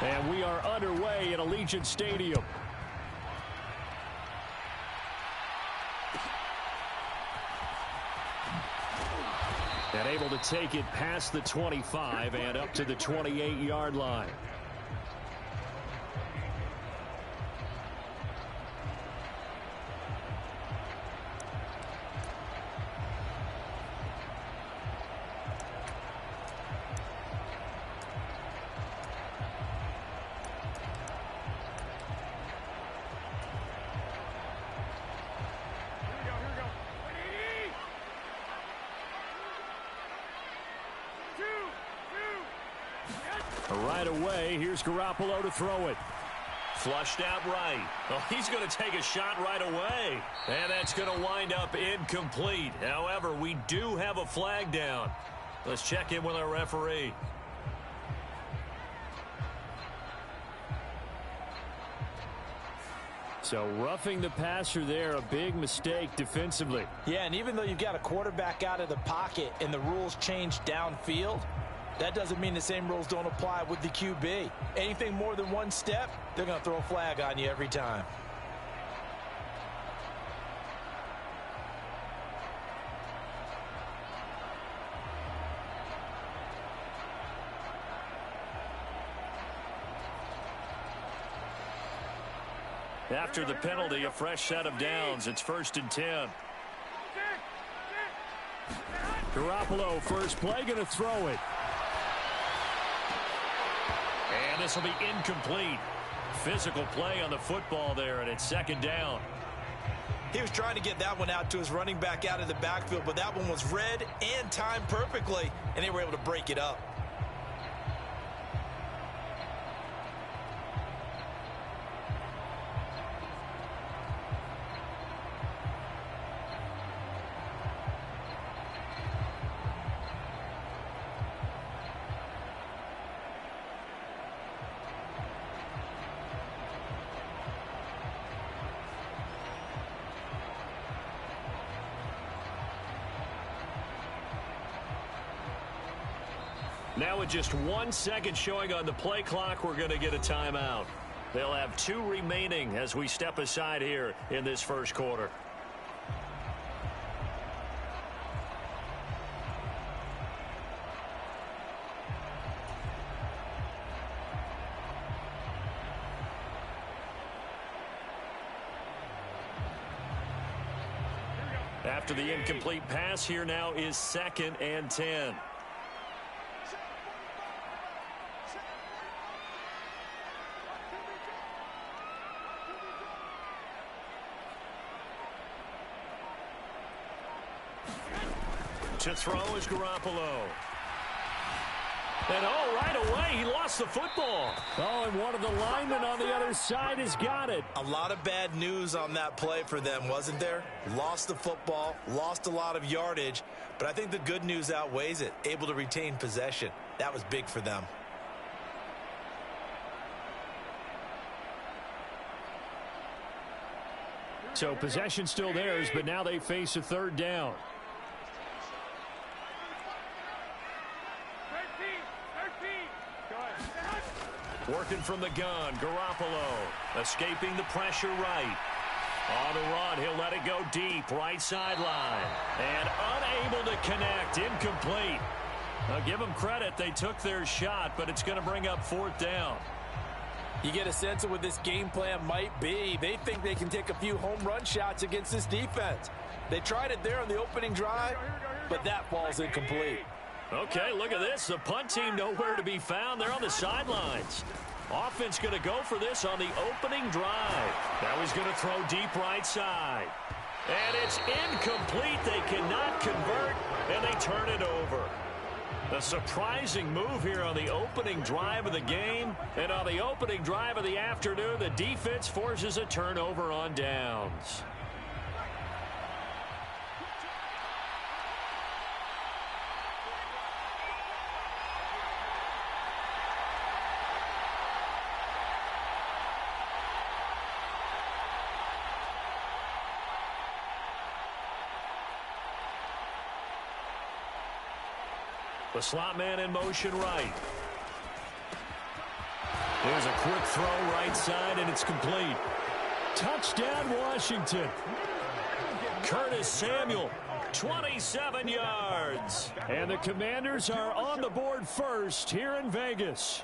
And we are underway at Allegiant Stadium. And able to take it past the 25 and up to the 28-yard line. Right away, here's Garoppolo to throw it. Flushed out right. Oh, he's going to take a shot right away. And that's going to wind up incomplete. However, we do have a flag down. Let's check in with our referee. So roughing the passer there, a big mistake defensively. Yeah, and even though you've got a quarterback out of the pocket and the rules change downfield, that doesn't mean the same rules don't apply with the QB. Anything more than one step, they're going to throw a flag on you every time. After the penalty, a fresh set of downs. It's 1st and 10. Garoppolo, first play, going to throw it. And this will be incomplete. Physical play on the football there, and it's 2nd down. He was trying to get that one out to his running back out of the backfield, but that one was read and timed perfectly, and they were able to break it up. Now with just 1 second showing on the play clock, we're going to get a timeout. They'll have 2 remaining as we step aside here in this first quarter. After the incomplete pass, here now is 2nd and 10. To throw is Garoppolo. And right away, he lost the football. Oh, and one of the linemen on the other side has got it. A lot of bad news on that play for them, wasn't there? Lost the football, lost a lot of yardage, but I think the good news outweighs it. Able to retain possession. That was big for them. So possession still theirs, but now they face a 3rd down. Working from the gun, Garoppolo escaping the pressure right. On the run, he'll let it go deep, right sideline. And unable to connect, incomplete. Now give them credit, they took their shot, but it's going to bring up 4th down. You get a sense of what this game plan might be. They think they can take a few home run shots against this defense. They tried it there on the opening drive, but that falls incomplete. Okay, look at this. The punt team nowhere to be found. They're on the sidelines. Offense going to go for this on the opening drive. Now he's going to throw deep right side. And it's incomplete. They cannot convert, and they turn it over. A surprising move here on the opening drive of the game. And on the opening drive of the afternoon, the defense forces a turnover on downs. The slot man in motion right. There's a quick throw right side, and it's complete. Touchdown, Washington. Curtis Samuel, 27 yards. And the Commanders are on the board first here in Vegas.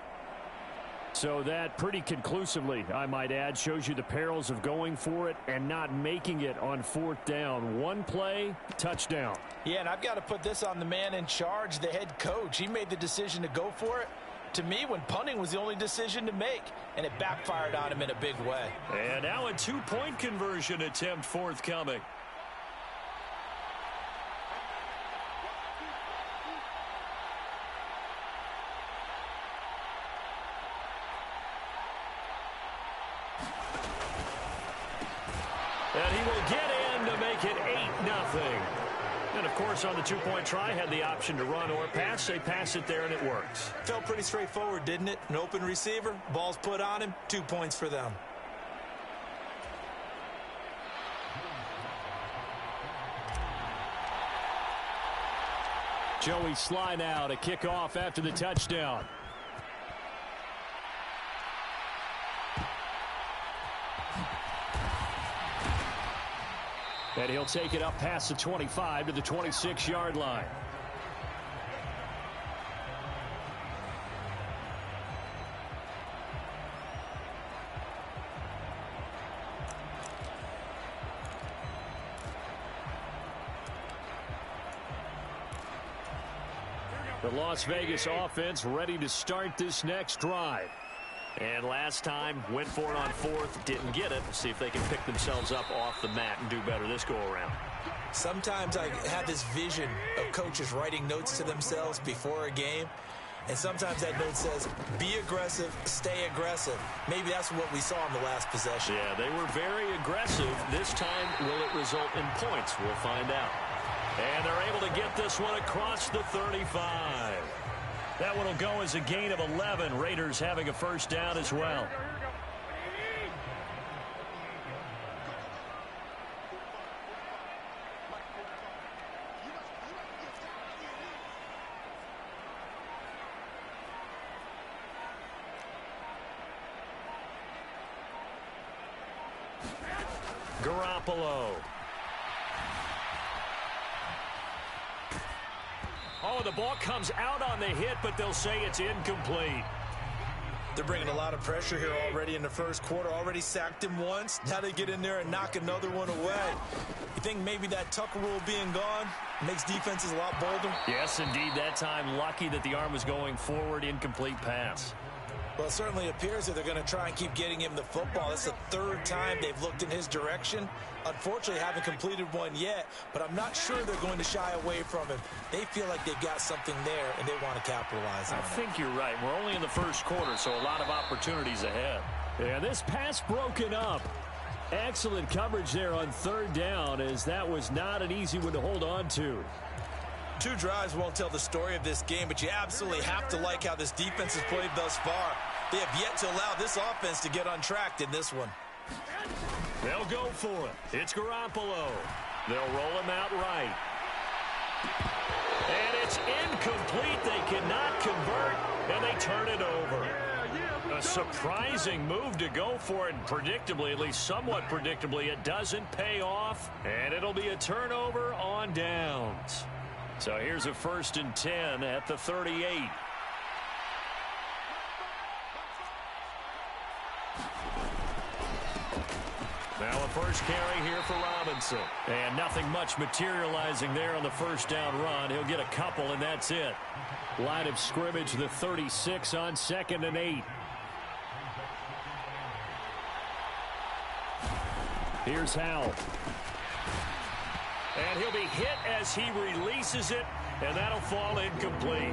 So that pretty conclusively, I might add, shows you the perils of going for it and not making it on fourth down. One play, touchdown. Yeah, and I've got to put this on the man in charge, the head coach. He made the decision to go for it. To me, when punting was the only decision to make, and it backfired on him in a big way. And now a two-point conversion attempt forthcoming. And he will get in to make it 8-0. And, of course, on the two-point try, had the option to run or pass. They pass it there, and it works. Felt pretty straightforward, didn't it? An open receiver, ball's put on him, 2 points for them. Joey Sly now to kick off after the touchdown. And he'll take it up past the 25 to the 26-yard line. The Las Vegas offense ready to start this next drive. And last time, went for it on fourth, didn't get it. See if they can pick themselves up off the mat and do better this go-around. Sometimes I have this vision of coaches writing notes to themselves before a game. And sometimes that note says, be aggressive, stay aggressive. Maybe that's what we saw in the last possession. Yeah, they were very aggressive. This time, will it result in points? We'll find out. And they're able to get this one across the 35. That one will go as a gain of 11. Raiders having a first down as well. Garoppolo. Oh, the ball comes out on the hit, but they'll say it's incomplete. They're bringing a lot of pressure here already in the first quarter. Already sacked him once. Now they get in there and knock another one away. You think maybe that Tucker rule being gone makes defenses a lot bolder? Yes, indeed. That time, lucky that the arm was going forward. Incomplete pass. Well, it certainly appears that they're going to try and keep getting him the football. That's the third time they've looked in his direction. Unfortunately, haven't completed one yet, but I'm not sure they're going to shy away from him. They feel like they've got something there, and they want to capitalize on it. I think you're right. We're only in the first quarter, so a lot of opportunities ahead. Yeah, this pass broken up. Excellent coverage there on third down, as that was not an easy one to hold on to. 2 drives won't tell the story of this game, but you absolutely have to like how this defense has played thus far. They have yet to allow this offense to get untracked in this one. They'll go for it. It's Garoppolo. They'll roll him out right. And it's incomplete. They cannot convert, and they turn it over. A surprising move to go for it, and predictably, at least somewhat predictably, it doesn't pay off, and it'll be a turnover on downs. So here's a 1st and 10 at the 38. Now a first carry here for Robinson. And nothing much materializing there on the first down run. He'll get a couple, and that's it. Line of scrimmage, the 36 on 2nd and 8. Here's Howell. And he'll be hit as he releases it, and that'll fall incomplete.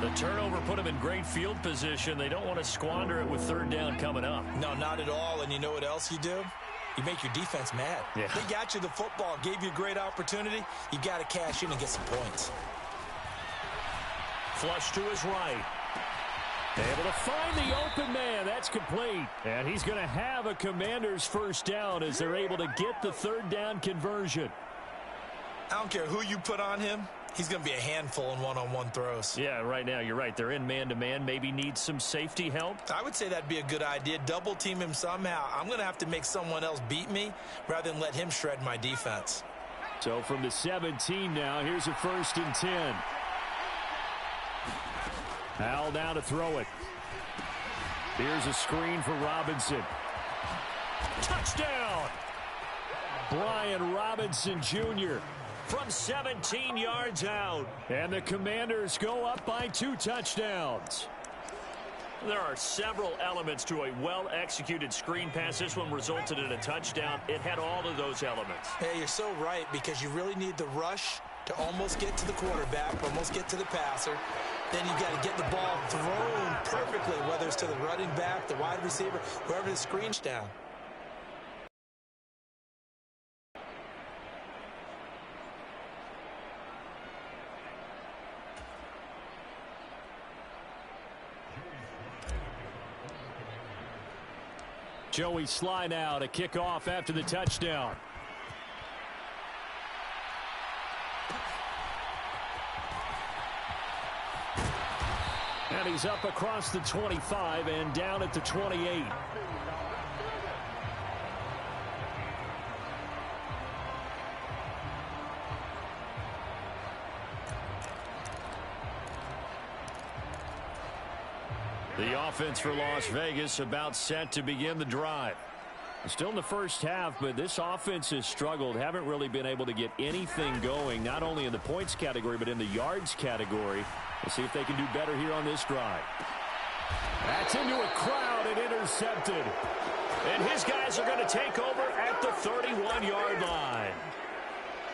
The turnover put him in great field position. They don't want to squander it with third down coming up. No, not at all. And you know what else you do? You make your defense mad. Yeah. They got you the football, gave you a great opportunity. You got to cash in and get some points. Flush to his right. Able to find the open man. That's complete. And he's going to have a Commander's first down as they're able to get the third down conversion. I don't care who you put on him. He's going to be a handful in one-on-one throws. Yeah, right now you're right. They're in man-to-man. Maybe needs some safety help. I would say that'd be a good idea. Double team him somehow. I'm going to have to make someone else beat me rather than let him shred my defense. So from the 17 now, here's a 1st and 10. Howell now to throw it. Here's a screen for Robinson. Touchdown! Brian Robinson Jr. from 17 yards out. And the Commanders go up by 2 touchdowns. There are several elements to a well-executed screen pass. This one resulted in a touchdown. It had all of those elements. Hey, you're so right, because you really need the rush to almost get to the quarterback, almost get to the passer. Then you got to get the ball thrown perfectly, whether it's to the running back, the wide receiver, whoever the screen's down. Joey Sly now to kick off after the touchdown. And he's up across the 25 and down at the 28. The offense for Las Vegas about set to begin the drive. Still in the first half, but this offense has struggled. Haven't really been able to get anything going, not only in the points category, but in the yards category. Let's see if they can do better here on this drive. That's into a crowd and intercepted. And his guys are going to take over at the 31-yard line.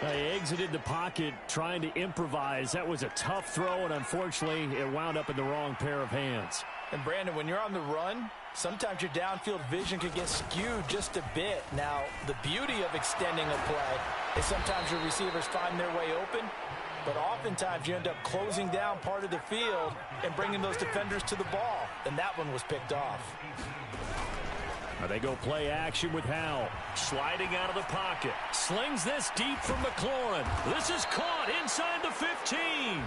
They exited the pocket trying to improvise. That was a tough throw, and unfortunately, it wound up in the wrong pair of hands. And, Brandon, when you're on the run, sometimes your downfield vision can get skewed just a bit. Now, the beauty of extending a play is sometimes your receivers find their way open, but oftentimes you end up closing down part of the field and bringing those defenders to the ball. And that one was picked off. Now they go play action with Howell. Sliding out of the pocket. Slings this deep from McLaurin. This is caught inside the 15.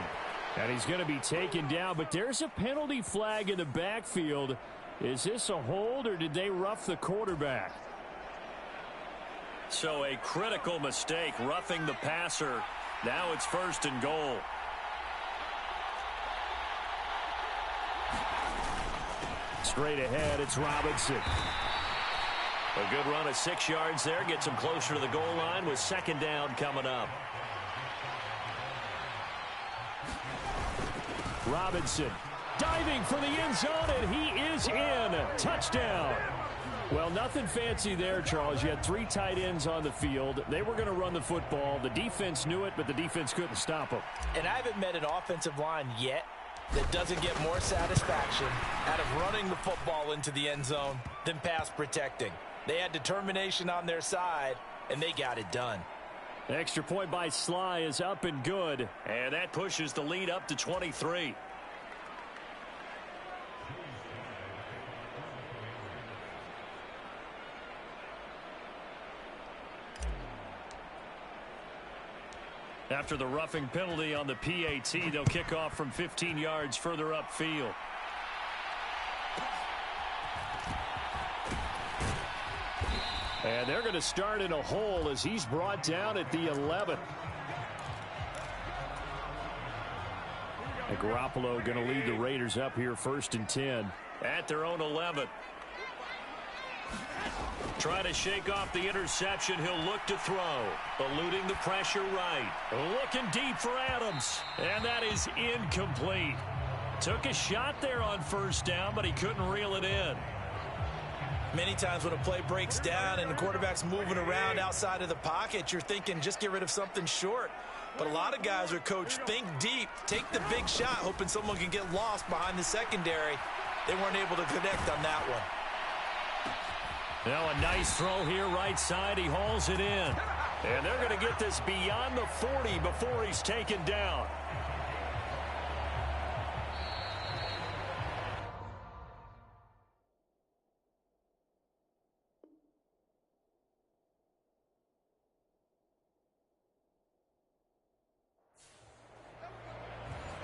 And he's going to be taken down, but there's a penalty flag in the backfield. Is this a hold, or did they rough the quarterback? So a critical mistake, roughing the passer. Now it's 1st and goal. Straight ahead, it's Robinson. A good run of 6 yards there. Gets him closer to the goal line with 2nd down coming up. Robinson diving for the end zone, and he is in. Touchdown. Well, nothing fancy there, Charles. You had 3 tight ends on the field. They were going to run the football. The defense knew it, but the defense couldn't stop them. And I haven't met an offensive line yet that doesn't get more satisfaction out of running the football into the end zone than pass protecting. They had determination on their side, and they got it done. The extra point by Sly is up and good. And that pushes the lead up to 23. After the roughing penalty on the PAT, they'll kick off from 15 yards further upfield. And they're going to start in a hole as he's brought down at the 11. And Garoppolo going to lead the Raiders up here 1st and 10. At their own 11. Trying to shake off the interception. He'll look to throw. Eluding the pressure right. Looking deep for Adams. And that is incomplete. Took a shot there on 1st down, but he couldn't reel it in. Many times when a play breaks down and the quarterback's moving around outside of the pocket, you're thinking just get rid of something short. But a lot of guys are coached, think deep, take the big shot, hoping someone can get lost behind the secondary. They weren't able to connect on that one. Now a nice throw here right side. He hauls it in. And they're going to get this beyond the 40 before he's taken down.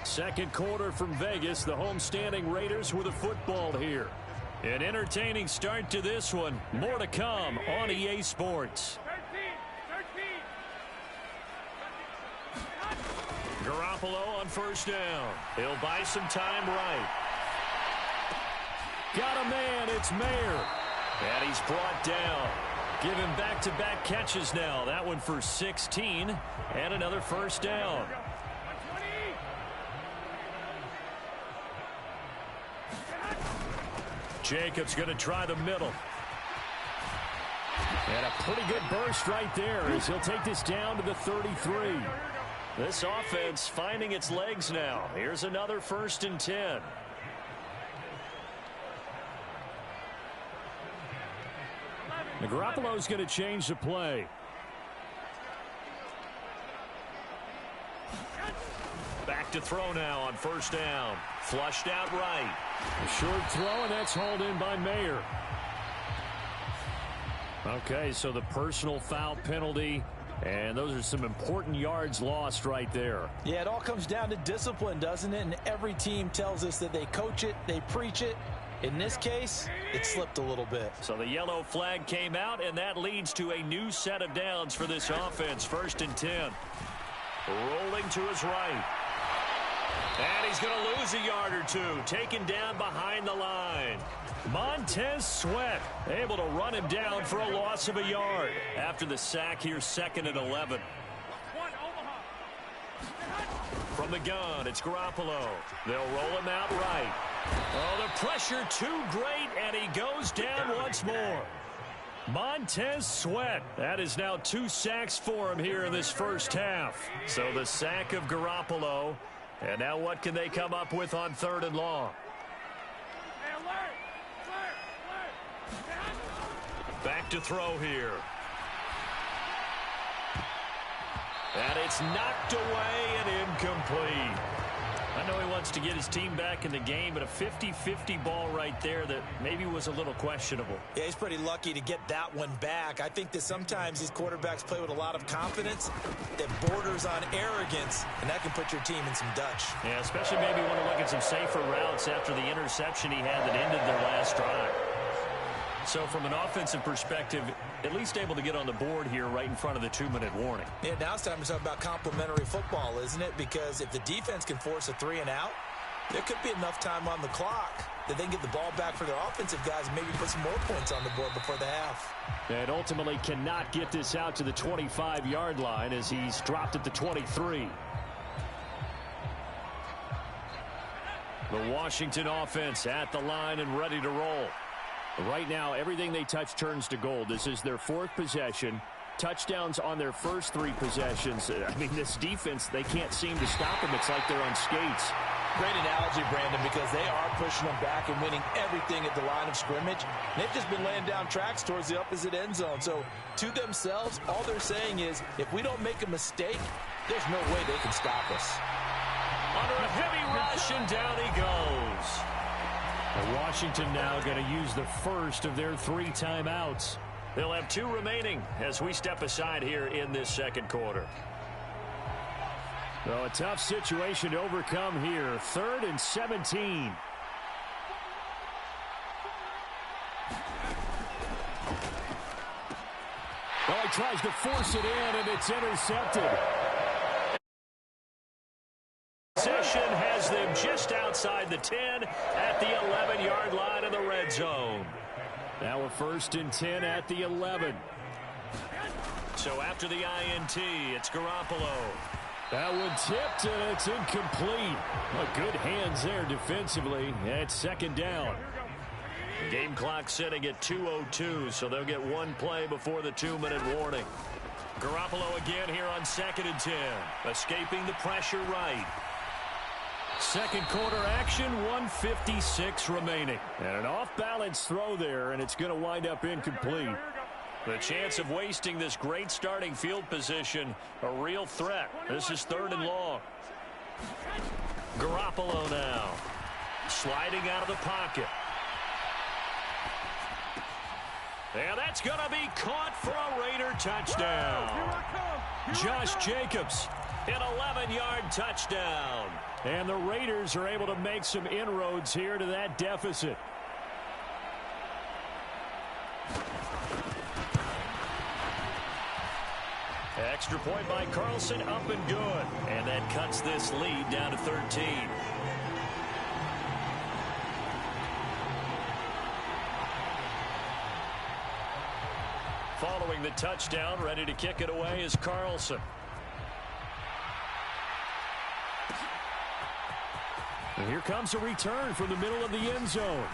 Second quarter from Vegas. The homestanding Raiders with a football here. An entertaining start to this one. More to come on EA Sports. Garoppolo on first down. He'll buy some time right. Got a man. It's Mayer. And he's brought down. Give him back-to-back catches now. That one for 16 and another first down. Jacobs going to try the middle. And a pretty good burst right there as he'll take this down to the 33. This offense finding its legs now. Here's another 1st and 10. Garoppolo's going to change the play. Back to throw now on first down. Flushed out right. A short throw, and that's hauled in by Mayer. Okay, so the personal foul penalty, and those are some important yards lost right there. Yeah, it all comes down to discipline, doesn't it? And every team tells us that they coach it, they preach it. In this case, it slipped a little bit. So the yellow flag came out, and that leads to a new set of downs for this offense. 1st and 10. Rolling to his right. And he's going to lose a yard or two. Taken down behind the line. Montez Sweat able to run him down for a loss of a yard. After the sack here, 2nd and 11. From the gun, it's Garoppolo. They'll roll him out right. Oh, the pressure too great, and he goes down once more. Montez Sweat. That is now 2 sacks for him here in this first half. So the sack of Garoppolo. And now what can they come up with on 3rd and long? Back to throw here. And it's knocked away and incomplete. I know he wants to get his team back in the game, but a 50-50 ball right there that maybe was a little questionable. Yeah, he's pretty lucky to get that one back. I think that sometimes these quarterbacks play with a lot of confidence that borders on arrogance, and that can put your team in some Dutch. Yeah, especially maybe want to look at some safer routes after the interception he had that ended their last drive. So from an offensive perspective, at least able to get on the board here right in front of the 2-minute warning. Yeah, now it's time to talk about complementary football, isn't it? Because if the defense can force a 3-and-out, there could be enough time on the clock that they can get the ball back for their offensive guys and maybe put some more points on the board before the half. And ultimately cannot get this out to the 25-yard line as he's dropped at the 23. The Washington offense at the line and ready to roll. Right now, everything they touch turns to gold. This is their 4th possession. Touchdowns on their first 3 possessions. I mean, this defense, they can't seem to stop them. It's like they're on skates. Great analogy, Brandon, because they are pushing them back and winning everything at the line of scrimmage. They've just been laying down tracks towards the opposite end zone. So, to themselves, all they're saying is, if we don't make a mistake, there's no way they can stop us. Under a heavy rush, and down he goes. Washington now going to use the first of their 3 timeouts. They'll have 2 remaining as we step aside here in this second quarter. Well, a tough situation to overcome here. 3rd and 17. Well, he tries to force it in, and it's intercepted. Possession has them just outside the 10 at the 11-yard line of the red zone. Now a 1st and 10 at the 11. So after the INT, it's Garoppolo. That one tipped, and it's incomplete. Well, good hands there defensively. It's 2nd down. Game clock sitting at 2:02, so they'll get 1 play before the 2-minute warning. Garoppolo again here on 2nd and 10. Escaping the pressure right. Second quarter action, 1:56 remaining. And an off-balance throw there, and it's going to wind up incomplete. The chance of wasting this great starting field position, a real threat. This is 3rd and long. Garoppolo now. Sliding out of the pocket. And that's going to be caught for a Raider touchdown. Josh Jacobs. An 11-yard touchdown. And the Raiders are able to make some inroads here to that deficit. Extra point by Carlson, up and good. And that cuts this lead down to 13. Following the touchdown, ready to kick it away is Carlson. And here comes a return from the middle of the end zone.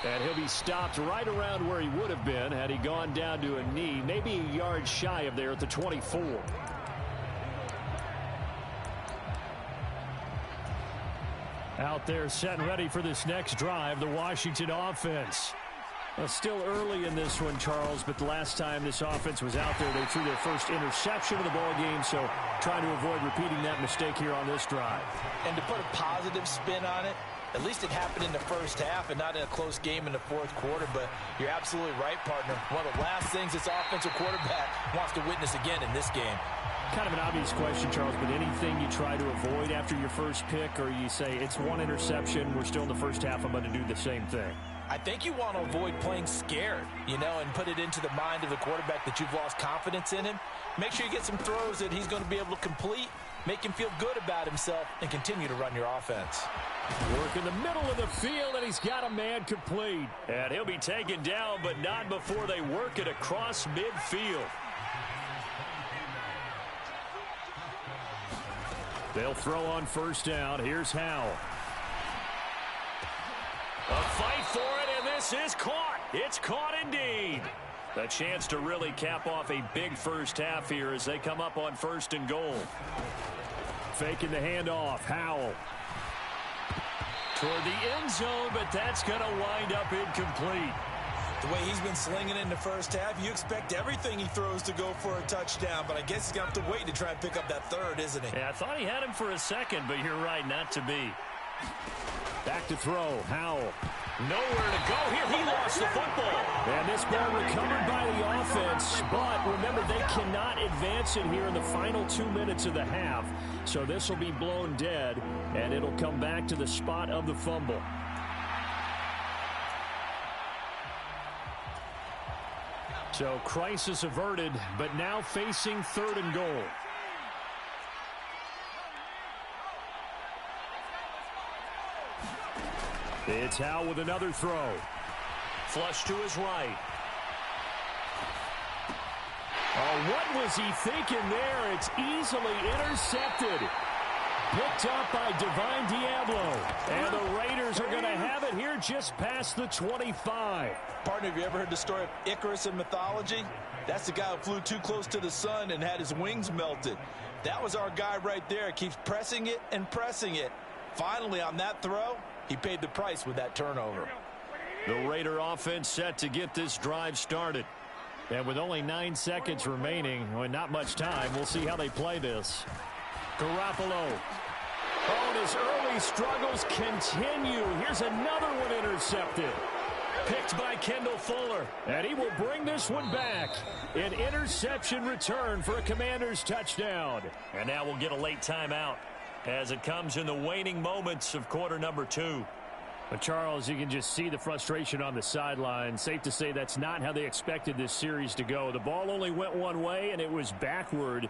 And he'll be stopped right around where he would have been had he gone down to a knee, maybe a yard shy of there at the 24. Out there set and ready for this next drive, the Washington offense. Well, still early in this one, Charles, but the last time this offense was out there, they threw their first interception of the ball game, so trying to avoid repeating that mistake here on this drive. And to put a positive spin on it, at least it happened in the first half and not in a close game in the fourth quarter, but you're absolutely right, partner. One of the last things this offensive quarterback wants to witness again in this game. Kind of an obvious question, Charles, but anything you try to avoid after your first pick, or you say it's one interception, we're still in the first half, I'm going to do the same thing? I think you want to avoid playing scared, and put it into the mind of the quarterback that you've lost confidence in him. Make sure you get some throws that he's going to be able to complete, make him feel good about himself, and continue to run your offense. Work in the middle of the field, and he's got a man complete. And he'll be taken down, but not before they work it across midfield. They'll throw on first down. Here's Howell. A fight for it, and this is caught. It's caught indeed. A chance to really cap off a big first half here as they come up on first and goal. Faking the handoff. Howell. Toward the end zone, but that's going to wind up incomplete. The way he's been slinging in the first half, you expect everything he throws to go for a touchdown, but I guess he's going to have to wait to try and pick up that third, isn't he? Yeah, I thought he had him for a second, but you're right, not to be. Back to throw. Howell. Nowhere to go here. He lost the football. And this ball recovered by the offense. But remember, they cannot advance it here in the final 2 minutes of the half. So this will be blown dead, and it'll come back to the spot of the fumble. So crisis averted, but now facing third and goal. It's Howell with another throw. Flush to his right. Oh, what was he thinking there? It's easily intercepted. Picked up by Divine Diablo. And the Raiders are going to have it here just past the 25. Partner, have you ever heard the story of Icarus in mythology? That's the guy who flew too close to the sun and had his wings melted. That was our guy right there. Keeps pressing it and pressing it. Finally, on that throw, he paid the price with that turnover. The Raider offense set to get this drive started. And with only 9 seconds remaining, well, not much time, we'll see how they play this. Garoppolo. Oh, and his early struggles continue. Here's another one intercepted. Picked by Kendall Fuller. And he will bring this one back. An interception return for a Commanders touchdown. And now we'll get a late timeout as it comes in the waning moments of quarter number 2. But, Charles, you can just see the frustration on the sideline. Safe to say that's not how they expected this series to go. The ball only went one way, and it was backward.